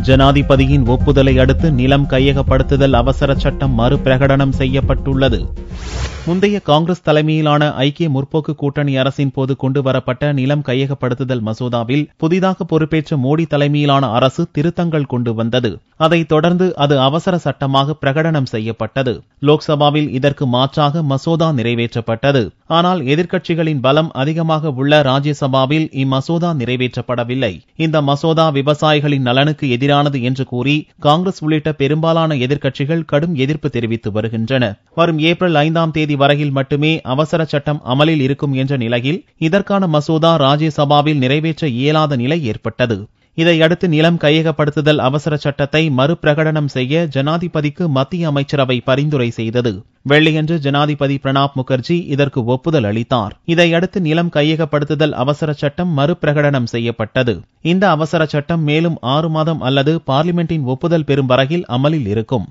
ஜனாதிபதியின் ஒப்புதலை அடுத்து நிலம் கையகப்படுத்துதல் அவசர சட்டம் மறுபிரகடனம் செய்யப்பட்டுள்ளது. முந்தைய காங்கிரஸ் தலைமையிலான ஐக்கிய முற்போக்கு கூட்டணி அரசின் போது கொண்டுவரப்பட்ட நிலம் கையகப்படுத்துதல் மசோதாவில் புதிதாக பொறுப்பேற்ற மோடி தலைமையிலான அரசு திருத்தங்கள் கொண்டு வந்தது. அதைத் தொடர்ந்து அது அவசர சட்டமாக பிரகடனம் செய்யப்பட்டது. லோக்சபாவில் இதற்கு மாற்றாக மசோதா நிறைவேற்றப்பட்டது. ஆனால் எதிர்க்கட்சிகளின் பலம் அதிகமாக உள்ள ராஜ்யசபாவில் இம்மசோதா நிறைவேற்றப்படவில்லை. இந்த மசோதா விவசாயிகளின் நலனுக்கு எதிரானது என்று கூறி காங்கிரஸ் உள்ளிட்ட பெரும்பாலான எதிர்க்கட்சிகள் கடும் எதிர்ப்பு தெரிவித்து வருகின்றன. வரும் ஏப்ரல் 5ஆம் தேதி வரையில் மட்டுமே அவசர சட்டம் அமலில் இருக்கும் என்ற நிலையில் இதற்கான மசோதா ராஜ்யசபாவில் நிறைவேற்ற இயலாத நிலை ஏற்பட்டது. இதையடுத்து நிலம் கையகப்படுத்துதல் அவசர சட்டத்தை மறுபிரகடனம் செய்ய ஜனாதிபதிக்கு மத்திய அமைச்சரவை பரிந்துரை செய்தது. வெள்ளியன்று ஜனாதிபதி பிரணாப் முகர்ஜி இதற்கு ஒப்புதல் அளித்தார். இதையடுத்து நிலம் கையகப்படுத்துதல் அவசர சட்டம் மறுபிரகடனம் செய்யப்பட்டது. இந்த அவசர சட்டம் மேலும் 6 மாதம் அல்லது பார்லிமெண்டின் ஒப்புதல் பெறும் வரையில் அமலில் இருக்கும்.